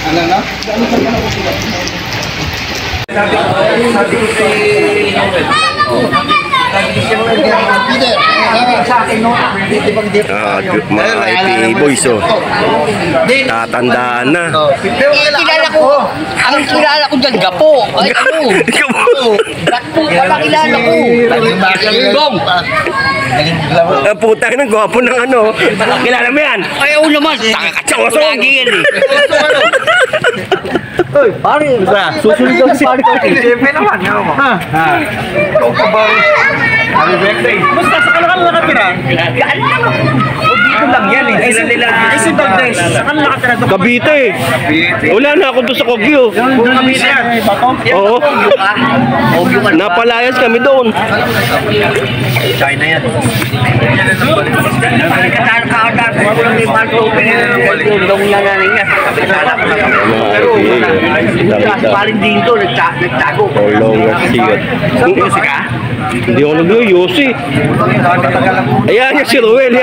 Ano na? Mga IP boys, oh. Tatandaan na. Kilala ko. Ang kilala ko dyan, Gapo. Ay, ano? Gapo pala kilala ko. Gong. Putang ng gwapo ng ano. Kilala mo yan? Ay, oo naman. Takakatsaw ko lagi yan eh. Uy, pare, susunod daw si pare ko. Siyempre naman, ha? Ikaw pa ba? Happy birthday. Basta sa kalakal nakatira? Dito lang yan eh. Sila nila. Si Bagdes. Sa kalakal nakatira doon. Cavite. Wala na ako doon sa Kogyo. Doon Cavite yan. Oo. Napalayas kami doon. China yan. Paling dito, nagtago. Hindi ako nag-yosi. Ayan yung si Ruel.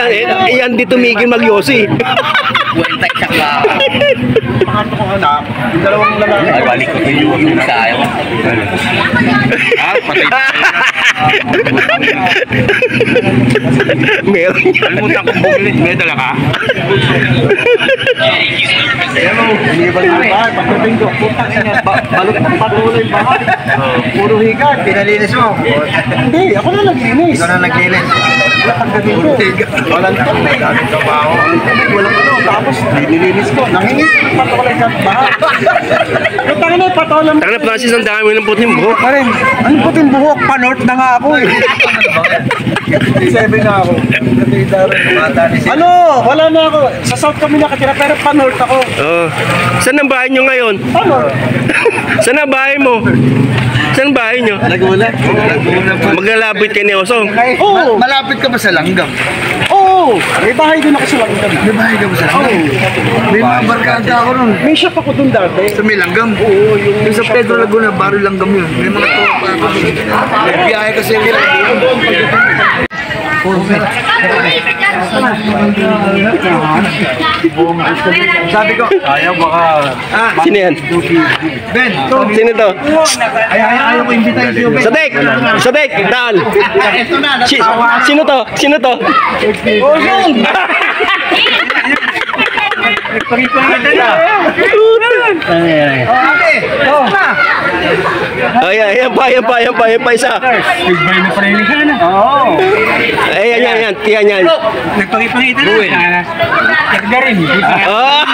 Ayan di tumigil mag-yosi. Buwenta isang Pangatlo kong anak, yung dalawang lalaki. ay, balik ko yung sayo. Patay. Meron yan. Kalimutan kong bumili. May dala ka? Ayan mo, iniban mo ba? Pagkabing ko, putang ina, balot ng patuloy bahay. Puro higat. Pinalinis mo? Hindi, ako na naglinis. Ikaw na naglinis. Wala kang gabi ko. Walang tubig. Walang trabaho. Walang ano. Tapos, nilinis ko. Nangingit. Patuloy sa bahay. Putang ina, patuloy. Tangina, Francis, ang dami ng puting buhok. Parin, ang puting buhok, panort na nga ako eh. 7 na ako. Ano? Wala na ako. Sa South kami nakatira pero panort ako. Oh. Saan ang bahay nyo ngayon? Panort? Saan ang bahay mo? Saan ang bahay nyo? Laguna. Maglalabit kayo ni Osong. Oo. Malapit ka ba sa Langgam? Oo. May bahay doon ako sa Langgam. May bahay ka ba sa Langgam? May mga barkada ako nun. May shop ako doon dati. Sa may Langgam? Oo, yung Sa Pedro Laguna, Barrio Langgam yun. May mga tropa ako. May biyahe kasi yung sabi ko, ayaw baka... Sino yan? Ben, Sino to? Ayaw ko imbitahin siyo, Ben. Sadek! Sadek! Dal! ito na, Sino to? Sino to? Oh, yun! Nagpagipagin na. Oh, ate! Oh! Ayan pa isa. Nagbay na parinig ka na. Oo. Ayan. Nagpagipagin na. Nagdarin. Ah!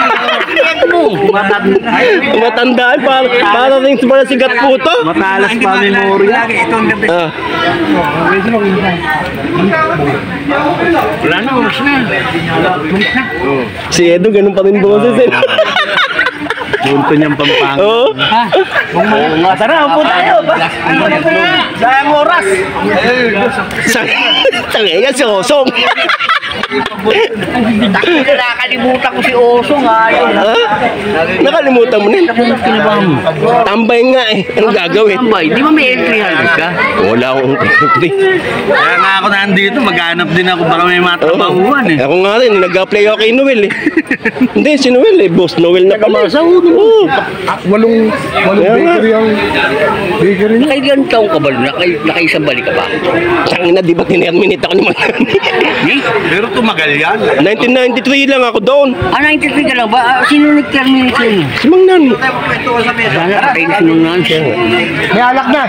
Matandaan para rin sa sigat puto. Matalas pa memorya. Ito ang gabi. Ah. Wala na, umus na. Si Edo ganun pa rin boses eh. Punto niyang pampang. Oo. Tara, upo tayo. Sayang oras. Tangina si Osong. Nakalimutan ko si Osong ngayon. Ha? Nakalimutan mo na. Tambay nga eh. Anong gagawin? Tambay, di ba may entry halid ka? Wala akong entry. Kaya nga ako nandito, maghanap din ako baka may matrabahuan eh. Ako nga rin, nag-apply ako kay Noel eh. Hindi, si Noel eh. Boss Noel na pala. Oo. Walong bakery ang bakery niya. Nakailan taong ka ba? Nakaisang balik ka ba? Tangina, di ba tinerminate ako ni Manani? Pero tumagal yan. 1993 lang ako doon. 93 ka lang ba? Sino nag-terminate yun? Si Mang Nani. Sana patay na sinungan siya. May alak na.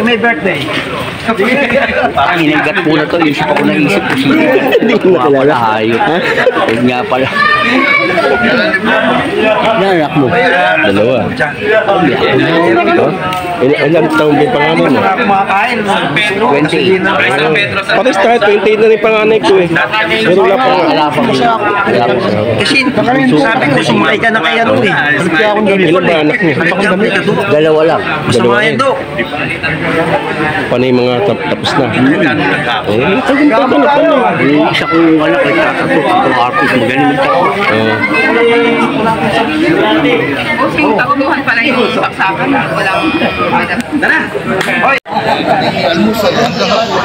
May birthday. Parang hinigat po na to. Yung siya pa ko naisip ko sino. Hindi ko Nga pala nakilala. hayop. Huwag nga pala. Nanak mo. Dalawa. Ilang taong din panganay mo? Kumakain. 20. Patis tayo, 28 na rin panganay ko eh. Pero wala pa nga. Wala pa mo. Wala pa. Kasi sabi ko, sumakay ka na kaya doon eh. Ano kaya akong gawin? Ilan ba anak niya? Dalawa lang. Masama yan doon. Panay mga tapos na. Eh, tagal-tagal na pala. Yung isa kong anak ay tatato. Itong artist, magaling magtato. Kagubuhan pala yung saksakan. Walang Tara! Hoy! Almusal, hanggang hapon.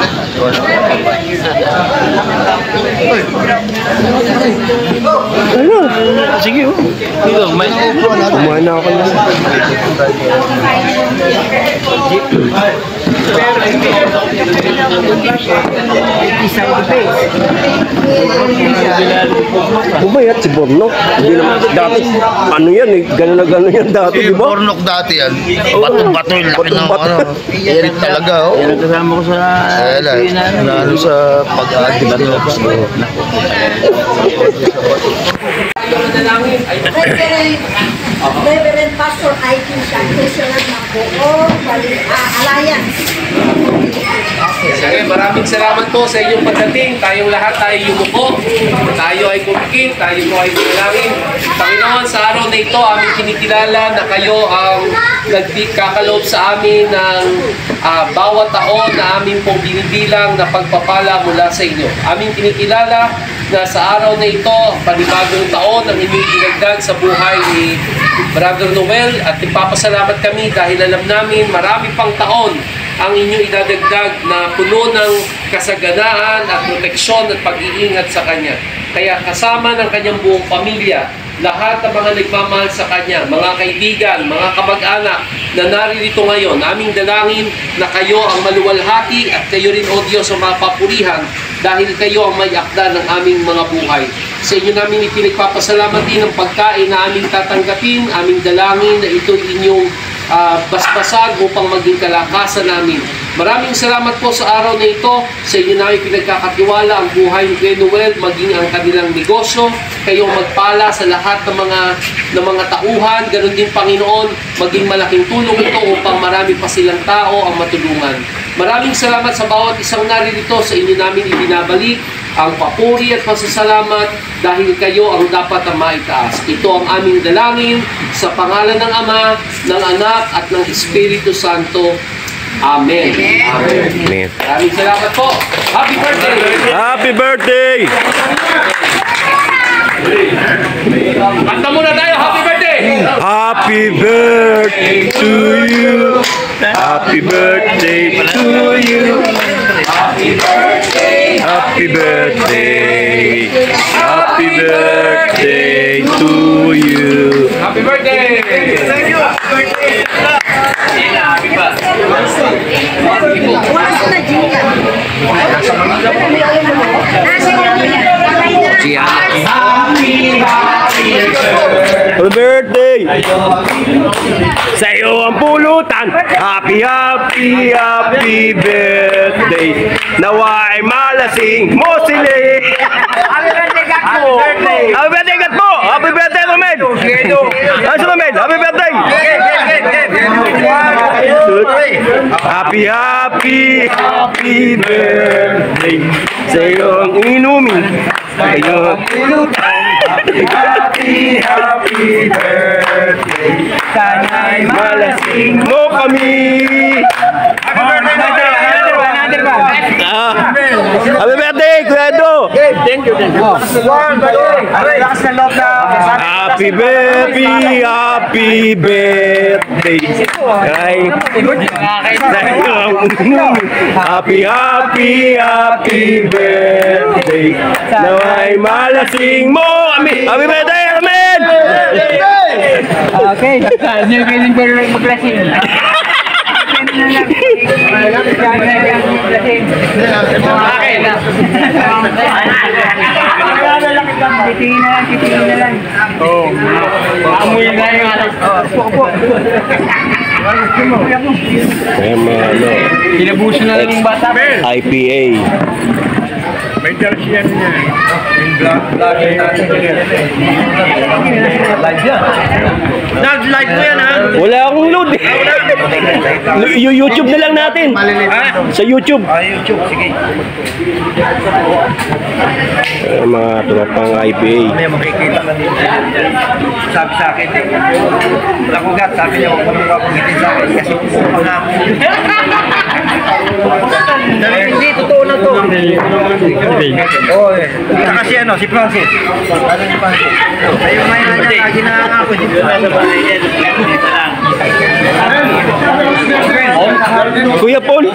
Kumain na ako na. Bumayat si Borno. Hindi naman dati. Ano yan eh. Gano'n na gano'n yan dati, di ba? Pornok dati yan. Bato-bato yung laki ng ano. Irit talaga, oh. Yan ang kasama ko sa... Ano sa pag-adik. Reverend Pastor Aikin siya, Christian ng buong Alliance. Sige, maraming salamat po sa inyong pagdating. Tayong lahat tayo yumuko. Tayo ay kumikit. Tayo po ay manalangin. Panginoon, sa araw na ito, aming kinikilala na kayo ang nagkakaloob sa amin ng bawat taon na amin pong binibilang na pagpapala mula sa inyo. Aming kinikilala na sa araw na ito, panibagong taon ang inyong dinagdag sa buhay ni Brother Noel, at ipapasalamat kami dahil alam namin marami pang taon ang inyong idadagdag na puno ng kasaganaan at proteksyon at pag-iingat sa Kanya. Kaya kasama ng Kanyang buong pamilya, lahat ng mga nagmamahal sa Kanya, mga kaibigan, mga kamag-anak na naririto ngayon, aming dalangin na kayo ang maluwalhati at kayo rin, O Diyos, ang mapapurihan dahil kayo ang may akda ng aming mga buhay. Sa inyo namin ipinagpapasalamat din ang pagkain na aming tatanggapin, aming dalangin na ito'y inyong basbasan upang maging kalakasan namin. Maraming salamat po sa araw na ito. Sa inyo namin pinagkakatiwala ang buhay ni Kuya Noel, maging ang kanilang negosyo. Kayong magpala sa lahat ng mga tauhan. Ganon din, Panginoon, maging malaking tulong ito upang marami pa silang tao ang matulungan. Maraming salamat sa bawat isang naririto. Sa inyo namin ibinabalik ang papuri at pasasalamat dahil kayo ang dapat ang maitaas. Ito ang aming dalangin sa pangalan ng Ama, ng Anak at ng Espiritu Santo. Amen. Amen. Maraming salamat po. Happy birthday! Happy birthday! Kanta muna tayo. Happy birthday! Happy birthday to you. Happy birthday to you. Happy birthday. Happy birthday. Happy birthday to you. Happy birthday! Thank you! Walas na Gina. Happy birthday! Sa iyo ang pulutan. Happy, happy, happy birthday. Nawa ay malasing mo sili. Happy birthday, Gatpo! Happy birthday, Gatpo! Happy birthday, Romed! Ano Romed? Happy birthday! Happy, happy, happy birthday. Sa iyo ang inumin. Sa iyo ang pulutan. Happy, happy, happy birthday. Sana'y malasing mo kami. Happy birthday! Happy birthday, Kuya Edo! Thank you, thank you. Happy birthday, happy birthday. Happy, happy, happy birthday. Nawa'y malasing mo kami. Happy birthday, Amen! Okay. Hindi ko yung mag-blessing. Titingin na lang. Oo. Amoy na yung alas. Pinabuso na lang yung bata. IPA. May jersey yan niya. Live mo yan, ha? Wala akong load eh. YouTube na lang natin. Sa YouTube. YouTube, sige. Mga tropang IPA. May makikita ka dito. Sabi sa akin, Lakugat, sabi niya, huwag mo nang papagitin sa akin kasi pupunta na ako. Hindi, totoo na to. Oo, eh. Saka si ano, si Francis. Ano si Francis? Ayun, may niya, lagi na ako. Kuya Paul.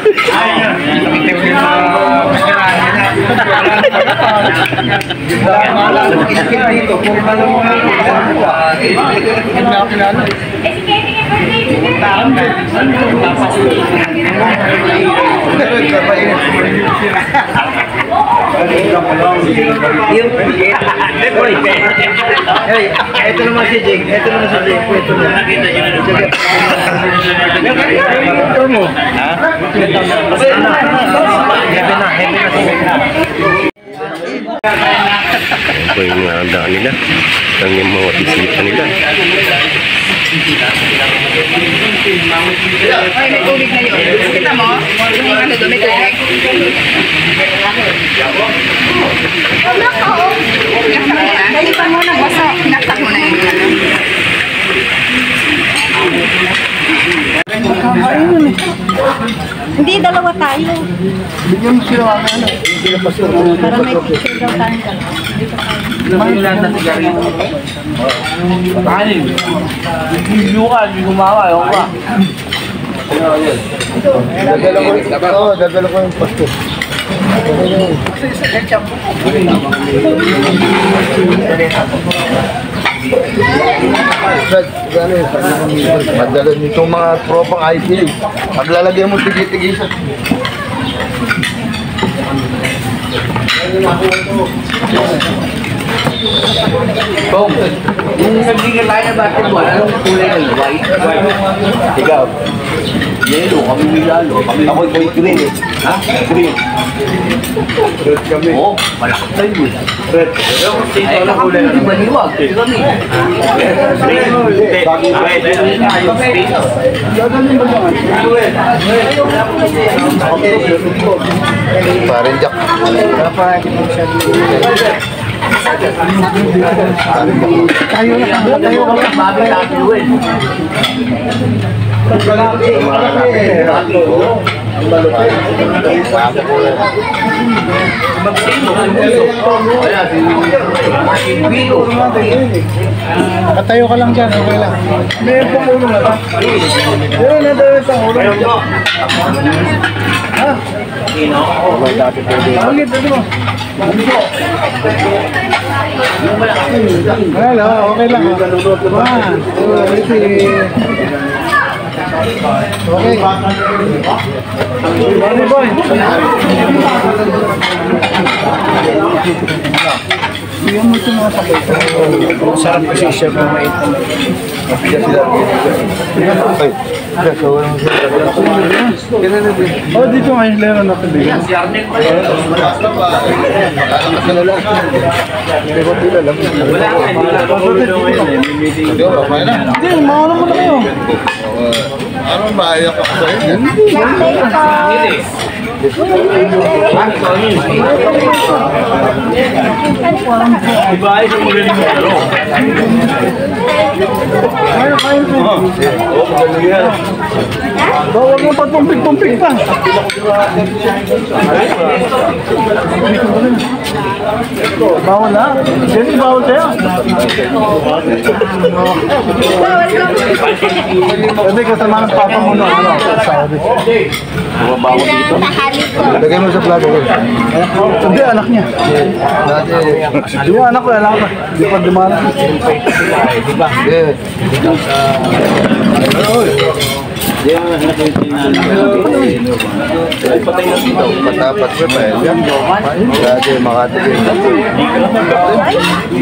Ito naman si Jake. Ito naman si Jake. Ito naman. Ito mo. Ha? Ito yung daan nila. Ang yung mga bisita nila. Ay, may tubig na yun. Kita mo? Yung ano doon, may tubig. Nalipan mo na, basta pinaktak mo na yun. Hindi, dalawa tayo. Bigyan mo sila ang ano. Para may picture daw tayo. Dadala ko yung pasto. Madala nitong mga tropang IPA. Paglalagyan mo tigil-tigisan. Bong, yung nagbigan tayo na basketball, anong kulay ng white? Ikaw. Yellow, kami may yellow. Ako yung green eh. Ha? Green. Red kami. Oo, malakot tayo eh. Red. Ay, kami hindi maniwag. Kami. Parang Jack. Tayo na. Babi natin yun. Katayo ka lang dyan, okay lang. May pang ulo na ba? Meron na daw isang ulo. Ha? Bakit? Ito mo? Wala, okay lang. 1, 2, 3. Okay. Bonnie boy. Bigyan mo ito mga sakit. Sarap kasi siya kung may ito. Oh, dito ngayon lero na ito. Hindi, maano mo na kayo. Ano ba? Ayaw ka sa inyo? Bawag mo pa pumpik-pumpik pa. Bawal na? Sino bawal sa'yo? Kasi kasama ng papa mo na. Bawal dito. Lagay mo sa plato ko. Hindi, anak niya. Hindi, anak ko, anak ko. Hindi pa dumana. Diba? Yes. Patapat ko pa eh. Dati makatigil.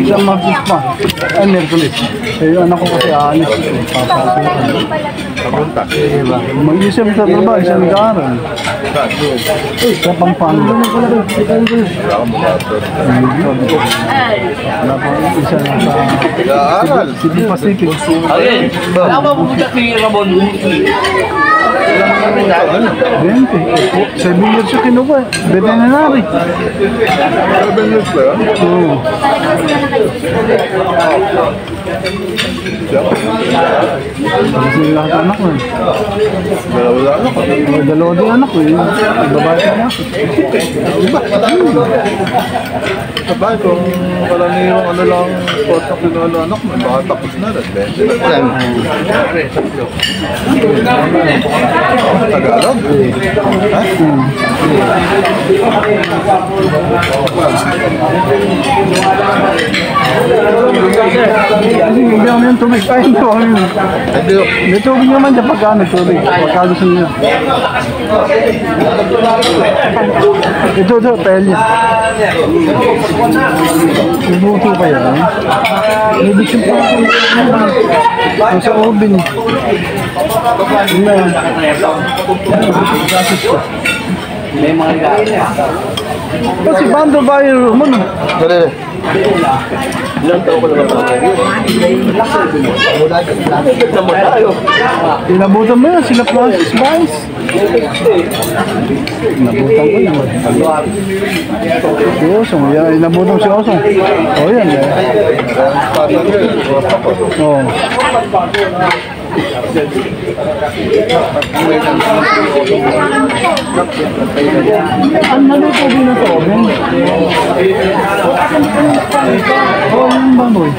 Isang mag-is pa. Ay, Merkulis. Kaya anak ko kasi aalis. Papunta. Mag-isip sa trabaho, isang nag-aaral. Sa Pampanga. Isa na sa City Pacific. Ayun, wala ba pupunta kay Ramon? 20. 7 years siya kinuha. Veterinary. 7 years ba yan? Oo. Kasi lahat anak ko eh. Dalawa din anak ko eh. Babae pa anak. Sabay, kung karaniwang ano lang, course na pinalo anak mo, baka tapos na rin. Tagalog? Ha? Hindi ako yung tubig. Ay, hindi ako yun. May tubig naman dyan pagka tubig. Pagka gusto niya. Ito, telya. Ibuto pa yan. Ibig yung pa. Sa oven. Yun na. Gasos ko. May mga gaya. Kasi bando ba yung room mo? Dali. Ilang taon ko naman Inabutan mo yan, sila Francis Vice. Inabutan ko yun. Si Osong, yan, inabutan si Osong. O yan eh. Oo. Ang naluto din na to, ben? Oo, yung baboy.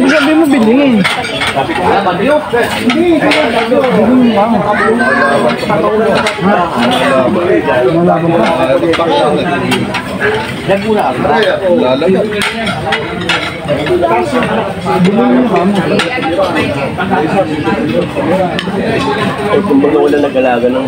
Sabi mo bilhin. Hindi. Bilhin lang. Malaban pa. Nagmula ba? Lalagyan. Kung baga wala nag-alaga ng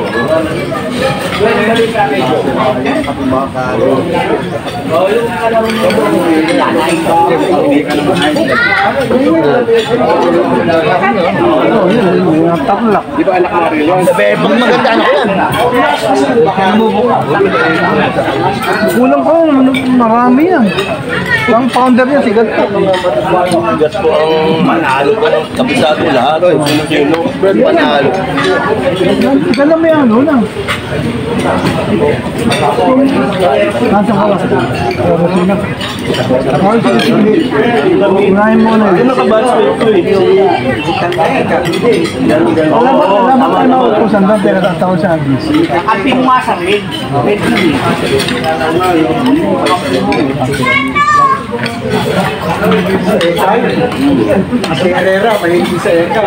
Taklak. Di ba anak na rin yun? Bebang maganda anak yan. Kulang ko, marami yan. Ang founder niya, sigat po. Gas po ang manalo ko ng kabisado lahat. Sino-sino. Panalo. Dala mo yan, ano lang. Nasa ka lang. Karasina. Sige. Unahin mo na yun. Ano nakabasa ko ito eh? Alam mo tayo mautusan doon, pero tatawa sa agis. Ang pinungasang rin. Si Herrera, mahilig sa Eka.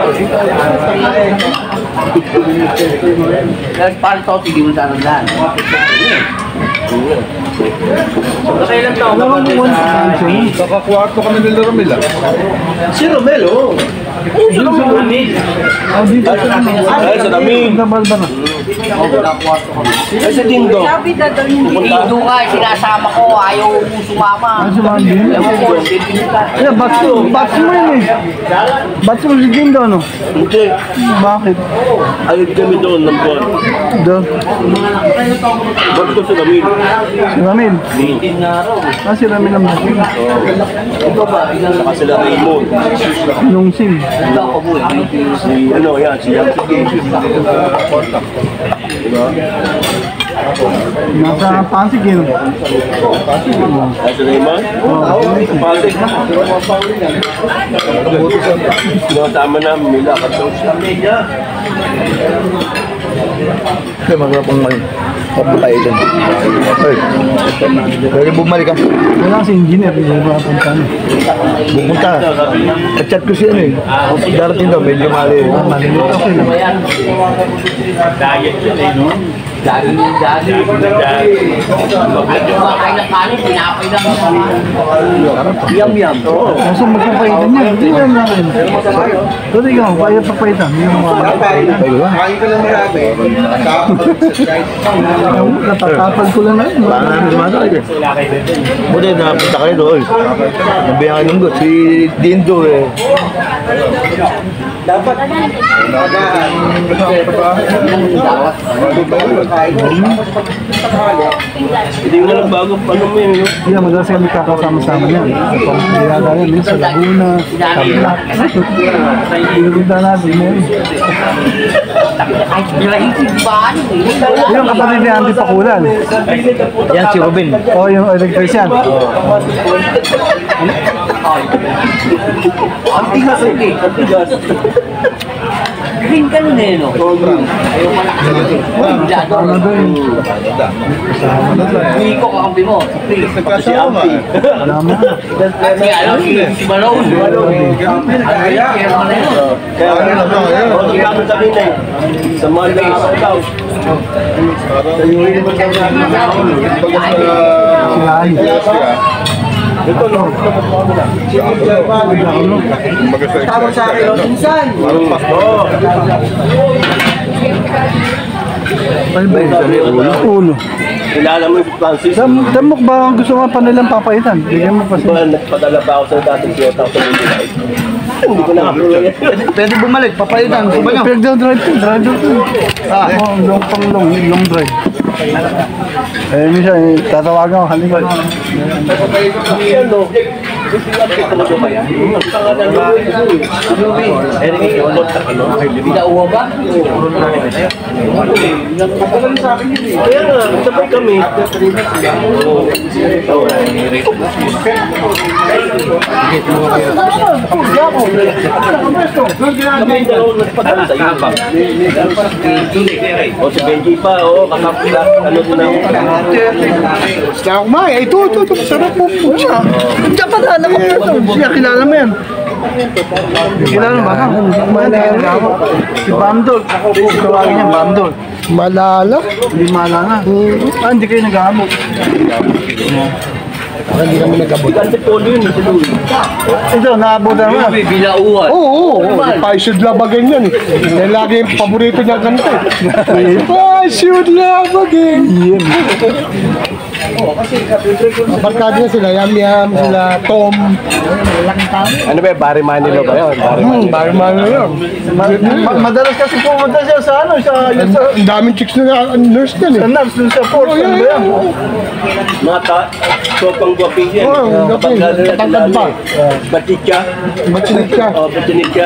Dahil parang ito, hindi mo tatandaan. Nakailang taon ka ba sa... Kakakwarto kami nila Ramila. Si Romelo. Si Romelo. Oh, dito sa Ay, sa Daming. Nabalba na. Ay, sa Dindo. Dito ka, sinasama ko, ayaw mo sumama. Ano sa mga din? Ewan ko, Ay, bats mo yun eh. Bats mo si Dindo, ano? Hindi. Bakit? Ayun kami doon ng buwan. Doon. Ba't ko sa Daming? Si Ramil. Si Ramil ang bakit. Saka sila Raymond. Nung sim. Si ano yan, si Yansky. Diba? Nasa Pasig yun. Ay, si Raymond? Sa Pasig. Sinasama namin nila. Kaya maganda pong papatay dyan. Ay, pwede bumalik ka. Wala si engineer, hindi ba punta na. Pupunta. Ka-chat ko siya eh. Darating daw, medyo mali. Malilito ko lang. Daging. Medyo makain ng kanin, pinapay lang ang mga. Yum. Kaso magpapaitan niya, hindi yan na rin. Pero ikaw, kaya papaitan. Yung mga Kain ka lang marami. natatapal ko lang na yun. Baka namin sumasakit eh. Buti napunta kayo doon. Nabiyan kayo nung si Dindo eh. Dapat. Dapat. Hindi mo lang bago ano mo yun. Hindi, madalas kami kakasama-sama yan. Pag-iyaga yan, sa Laguna, Tabla. Pinupunta natin mo. Yung kapatid ni Andy Pakulan. Yan si Robin. O, yung electrician. Ang tigas eh. Ang tigas. Green ka nun eh, no? Ayaw malakas. Ano doon? Hindi ko kakampi mo. Si Ampi. Alam mo. Kasi alam, si Malone. Kaya Kaya sabi na sa mga lays daw. Ito no. Tawag sa akin, minsan. Ano ba yun? Ulo. Kilala mo yung Francis? Damok ba ang gusto nga pa nilang papaitan? Bigyan mo pa siya. Nagpadala pa ako sa dating siyota sa Manila. Hindi ko nakapulong yan. Pwede bumalik, papaitan. Gusto ba nyo? Drive to. Long drive. Eh, minsan, tatawagan ko, halika na. Pinauwa ba? Kaya nga, sabay kami. Kami yung dalawang nagpadala sa iyo pa. O si Benji pa, o kakapila. Ano din ako? Basta ako ma, ito, sarap po po siya. Dapat alam ko ito. Siya, kilala mo yan. Kilala mo ba? Si Bamdol. Tawagin niya, Bamdol. Malala? Hindi malala. Hindi kayo nag-aabot. Hindi kami nag-aabot. Kasi polo yun, si Louie. Ito, naabot naman. Binauwan. Oo, I should love again yan eh. Yan lagi yung paborito niyang kanta eh. I should love again. Barkada niya sila, Yam, sila Tom. Ano ba, Barry Manilo ba yun? Barry Manilo yun. Madalas kasi pumunta siya sa ano, ang daming chicks na nurse yan eh. Sa nurse, dun sa port, ano ba yan? Mga sopang guwaping yan. Oo, guwaping. Katangkad pa. Batitya. Batsinitya. O, Batsinitya.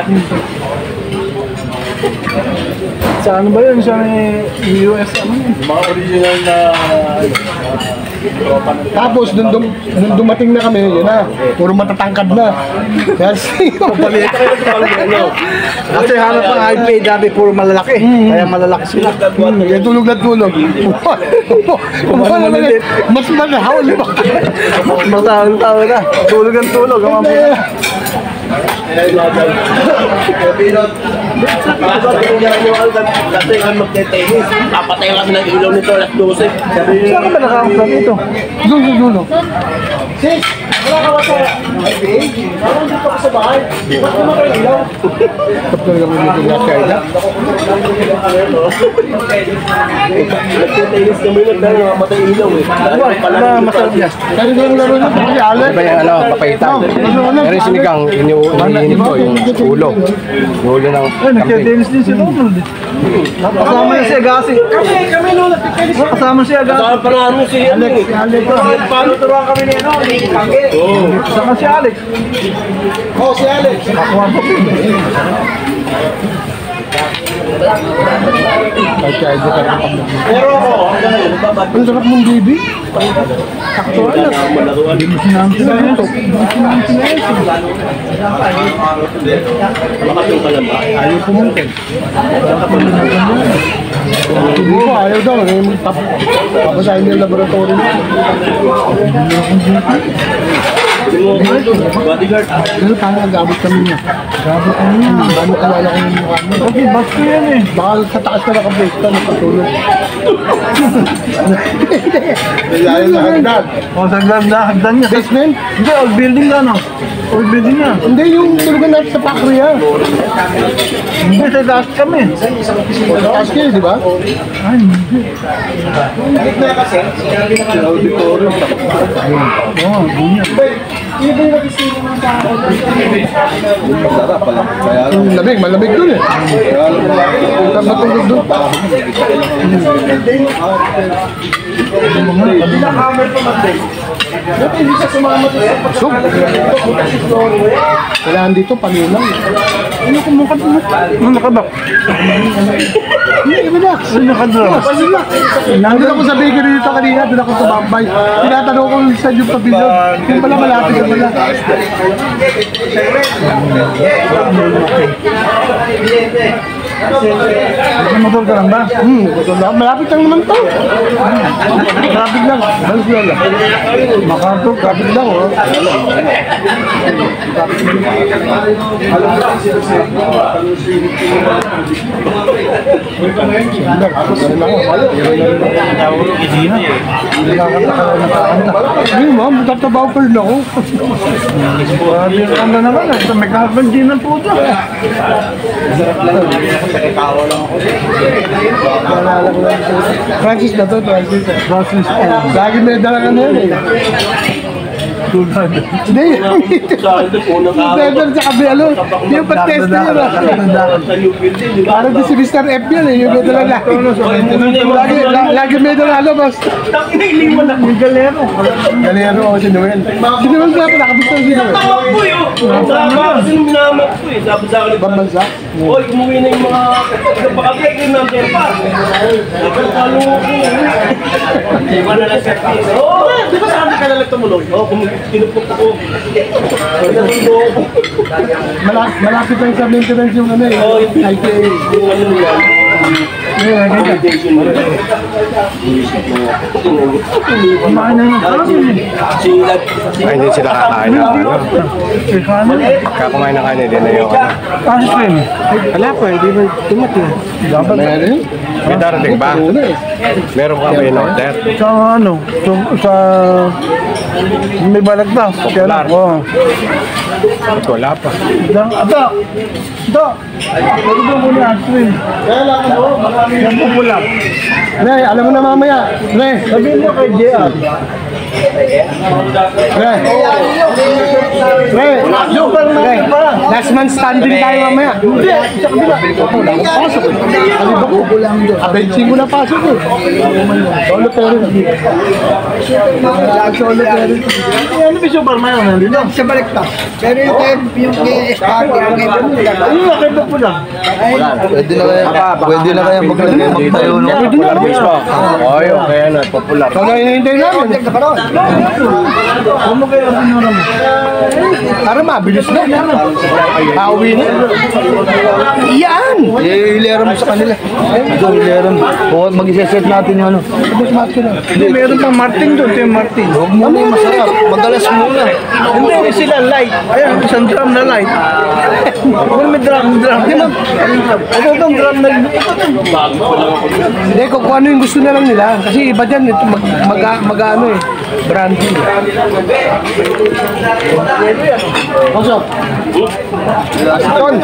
Sa ano ba yun? Sa US, ano yun? Mga original na... Tapos, nung dumating na kami, yun na, puro matatangkad na. Kasi, kasi hanap ng highway, dati puro malalaki. Kaya malalaki sila. Kaya tulog na tulog. Mas manahaw, di ba? Mas tao na. Tulog ang tulog. Ang mga Kasi kami magte-tennis. Papatay kami ng ilaw nito alas 12. saan ka ba nakakampan ito? Dulo. Sis, wala ka ba sa highway? Parang dito ka sa bahay. Ba't naman kayo ilaw? Kapag kami dito na kaya. Nagte-tennis kami dahil namatay ilaw eh. Wala, masarap yan. Kaya lang laro na po si Alex. Iba yung ano, papaitan. Pero yung sinigang, yung iniinit ko, yung ulo. Yung ulo ng Ay, nagtitinnis din si Ronald. Kasama niya si Agassi. Kami no, nagtitinnis. Kasama si Agassi. Saan pa nga si Alex? Paano turuan kami ni ano? Saka si Alex. Oh, si Alex. Ako ang papin. Pero ako, ang sarap mong baby. Aktual na. Hindi mo sinabi na ito. Makasong ka lang ba? Ayaw pumunta. Oo, ayaw daw. Papasahin niya yung laboratory niya. Bodyguard. Pero paano nag-abot kami niya? Nag-abot kami niya. Paano kalala ko yung mukha niya? Okay, basto yan eh. Baka sa taas na nakabreak ka, napatulog. Ayaw na hagdan. O, sa hagdan niya. Basement? Hindi, old building ka no? Old building niya. Hindi, yung tulugan natin sa factory yan. Hindi, sa taas kami. Sa taas kayo, di ba? Ay, hindi. Hindi na kasi, sinabi na ka auditorium. Oo, ganyan. Malamig dun eh. Matulog dun. Kailangan dito, panilang. Ano kung nakabak? Hindi, relax. Nakadrops. Nandun ako sa bakery dito kanina, doon ako sa Bambay. Tinatanong ko sa yung pavilion. Yung pala malapit na pala. Motor ka lang ba? Malapit lang naman to. Traffic lang. Balis lang. Makanto, traffic lang. Hindi mo, magtatabaw pa rin ako. Ano naman, may kahapon din ang puto. Francis na to, Francis. Lagi may dala ka na yun eh. Hindi, yung driver sa kabilo, yung pa-test na yun. Parang di si Mr. F yun eh, yung may dala na. Lagi may dala, boss. Yung galero. Galero o si Noel. Si Noel kaya pa nakabista si Noel. Kasi nung minamat ko eh, sabi sa akin, Bambansa? oy, umuwi na yung mga pakablik yung number pa. Dapat talo ko. Wala na set piece. Oo, di ba sabi ka na lang tumulong? Oo, kinupok ko. Malapit lang sa maintenance yung ano eh. Oo, yung ITA. Yung ano nila. Ay, hindi sila kakain na ano. Kakakumain na kain, hindi na yung ano. Ice cream? Wala pa, hindi na tumating. Dapat na rin? May darating ba? Meron ka may in-order? Sa ano? Sa... May balag na. Popular. Oo. Wala pa. Ito! Ito! Pwede ba muna ice cream? Yung popular. Re, alam mo na mamaya. Re, Sabihin mo kay JR. Re. Re. Re. Last man standing tayo mamaya. Hindi. Sa kabila. Pasok. Alibak ko. Abenching mo na pasok eh. Solo pero. Solo pero. Ano ba Superman ang nandito? Sa balik pa. Pero yung kay-escape, yung kay-popular. Ayun, kay popular. Pwede na kaya magtayo no? Pwede na. Ay, okay na, popular. Kung hinihintay namin. Ano kaya ang pinura mo? Para mabilis na. Pauwi na. Yan! Ilera mo sa kanila. Ito, ilera mo. O, mag-iseset natin yung ano. Hindi, meron pang Martin doon. Ito yung Martin. Huwag muna yung masarap. Madalas muna. Hindi, sila light. Ayan, isang drum na light. Ano may drum? Ito itong drum na Hindi, kung ano yung gusto na lang nila. Kasi iba dyan, ito mag-ano eh. Branding. Pasok. Asiton.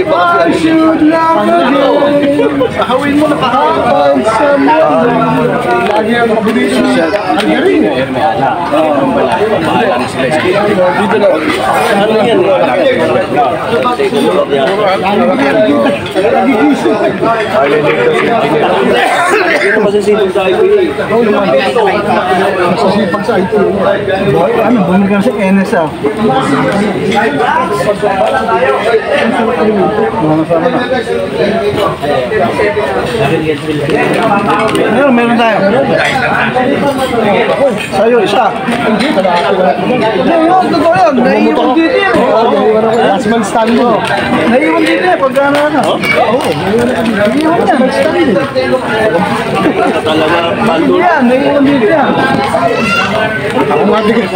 I should love again. Kahawin mo na kahapon sa mundo. Lagi ang mabilis niya. Ang galing eh. Dito na. Ano yan? Dito masisilong sa IP. Masasipag sa IT. ano, bumili ka sa NSA. Meron tayo. Sa'yo, isa. Ayun, totoo yun. Naiiwan dito yan. Last man stand mo. Naiiwan dito yan. Pagka ano. Oo. Naiiwan yan. Yan, naiiwan dito yan. Ako matigil.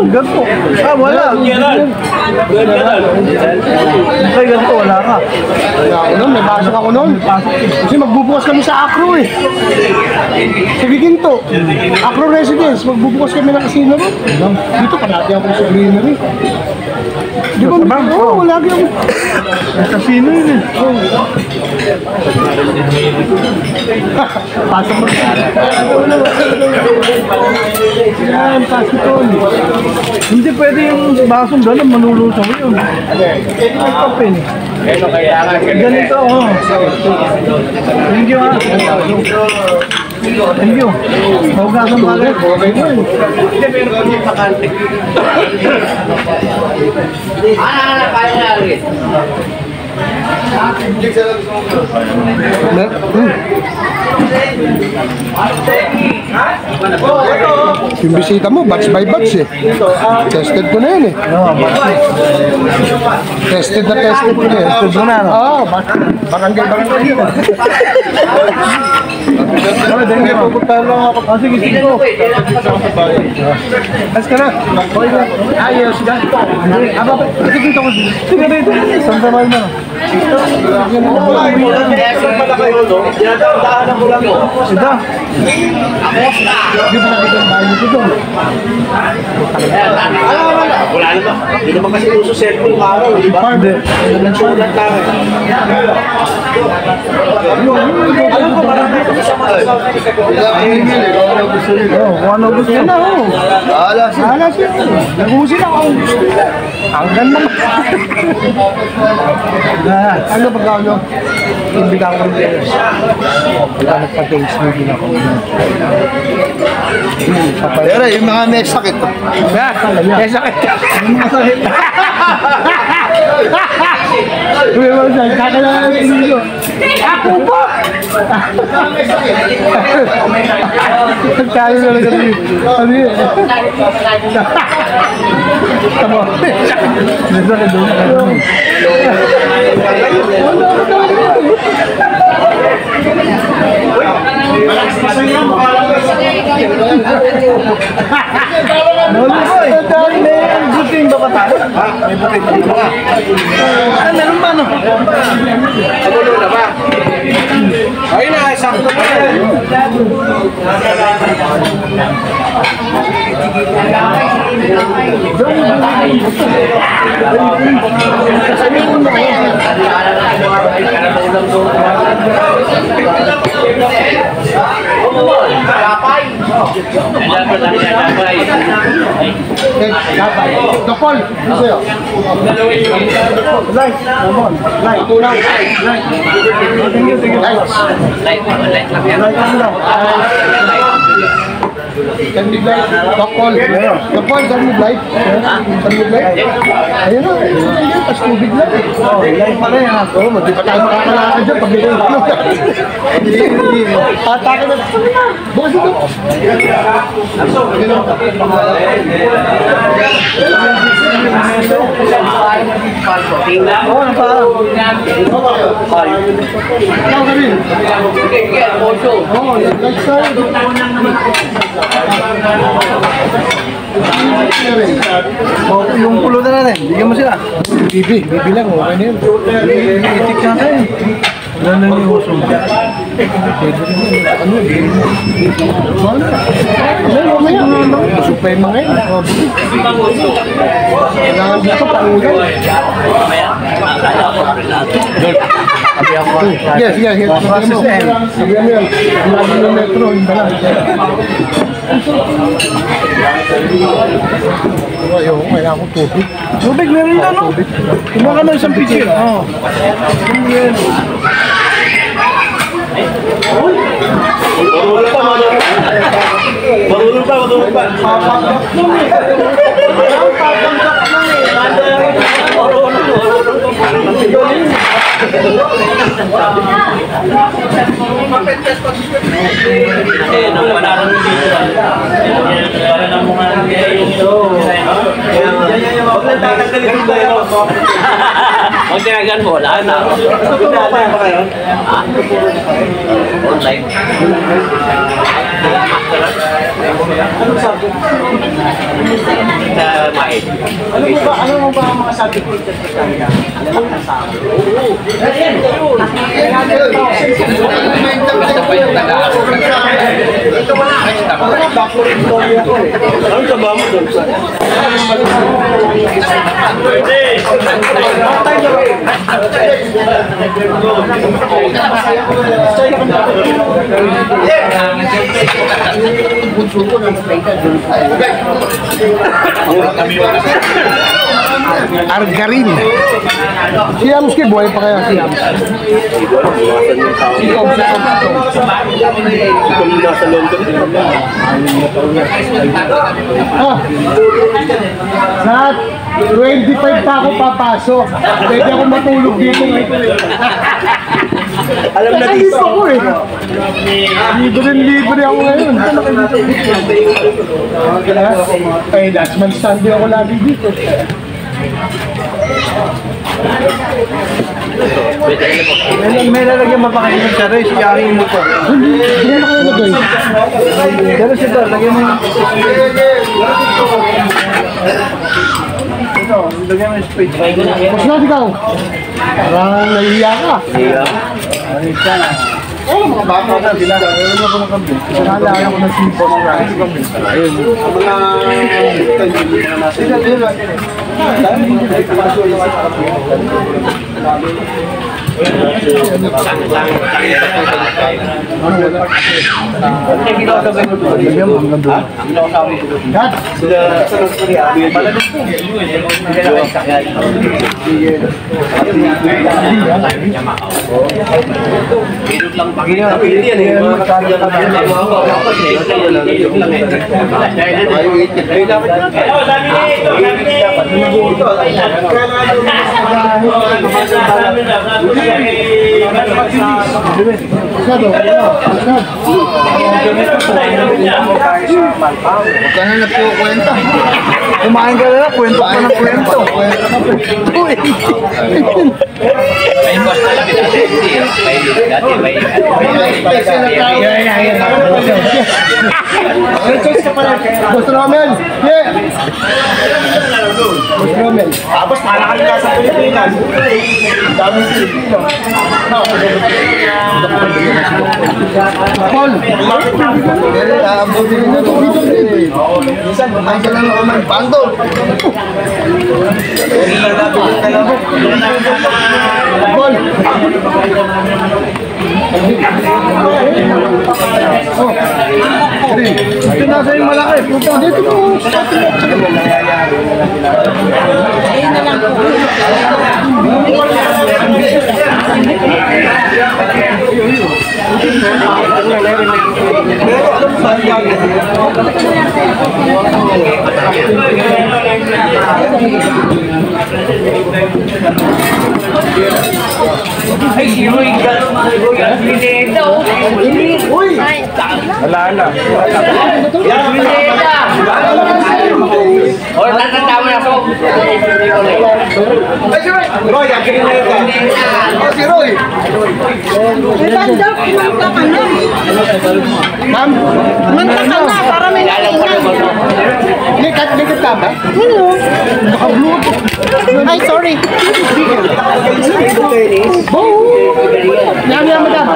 Ganto. Wala. Ay, ganto. Wala ka. Wala ako nun, may pasok ako nun. Kasi magbubukas kami sa Acro eh. Sa Giginto. Acro Residence, magbubukas kami ng casino nun. Dito, palagi ako sa greenery. Di ba? Oo, lagi ako. Casino yun eh. Pasok mo. Yan, pasok ko. Hindi pwede yung basong doon, manulusaw yun. Pwede may kapin. Ganito, oh. Thank you, ha. Thank you. Huwag ng bagay. Okay mo yun. Hindi, meron pa yung pakante. Kaya na rin. Yung bisita mo, batch by batch eh. Tested ko na yun eh. Tested ko na eh. Tested mo na, no? Oo, barangay yun. Dahil pupunta lang ako. Sige, sige po. As ka na. Ayos ka. Sige dito ko. Sige dito. Santa Maria na. Ito. Hindi pa nakita ang bahay nito doon. Wala naman. Hindi naman kasi uso cellphone ng araw, di ba? Hindi. Nagsulat lang. Alam ko, marami ko sa mga kung ano gusto niya na, oh. Bahala siya. Nagusin ako. Ang ganda. Ano pagka ano? Imbita ko rin. Wala nagpa-taste mo din ako. Pero yung mga may sakit. May sakit. Yung mga sakit. Uy, mga sakit. Kakailangan ng tingin ko. Ako po! Kaya na lang kasi. Ano yun? Tama. May sakit doon. Buting ba tayo? May buting ba? Meron ba no? Agulo na ba? Ayun na, sakto pa yan. Dokol, ano sa'yo? Light, come on. Light, tulang. Light. Can be light. Dokol. Dokol, can be light. Can be light. Ayun na. Ayun, tas tubig lang. Light pa rin ha. Oo, di pa tayo makakalakad dyan pag ito. Atake na. Bukas ito. Oo, naparang. Ikaw ka rin. Oo, light side. Yung pulo na natin, bigyan mo sila. Bibi lang, okay na yun. Itik sa akin. Wala na yung uso. Ano, bibi mo. Ano, mamaya. Supay mga yun. Kailangan dito pa ulan. Yes, yes, yes. Sabihan mo yan. Ang ng metro, yung balang. Ayaw, kailangan ko tubig. Tubig, meron ka no? Kumuha ka ng isang pitcher. Oo. Marunong pa. Huwag tinagan mo, wala na. Tutulong pa kayo? Online. Anong sabi? Ano mo ba ang mga subject teachers sa kanya? Ano ang sabi? Oo. Ano sa ba mo doon? Bunso ko ng Argarin. Si Amski, buhay pa kaya si Amski? Sa 25 pa ako papasok. Pwede ako matulog dito ngayon. Alam na dito. Ako eh. Libre ako ngayon. Ay, last month Sunday ako lagi dito. May lalagyan ba pa kayo ng saray? Si Yari mo to. Hindi na kayo lagay. Pero sito, lagyan mo ng... Ito, lagyan mo ng spade. Mas na ikaw. Parang nahiya ka. Oo, mga bata na sila. Meron ako ng kambing. Naalala ko ng sipos. Ayun. Huwag ka na nagkukwenta. Kumain ka na, kwento ka ng kwento. May boss na lang dati. May Boss Romel! Yeah! Boss Romel! Tapos malakad ka sa Pilipinas. Daming Pilipino. Paul! Minsan, kumain ka lang ako ng bundle. Paul! Ito nasa yung malaki. Puta. Dito mo! Ay, si Roy Galindo. Uy! Wala na. O, tatatawa na ako. Roy, akin na ito. Oh, si Roy. Ganda, kumanta ka na. Ma'am! Kumanta ka na, para may nakingan. Likat ka ba? Ay, sorry. Yan, madam.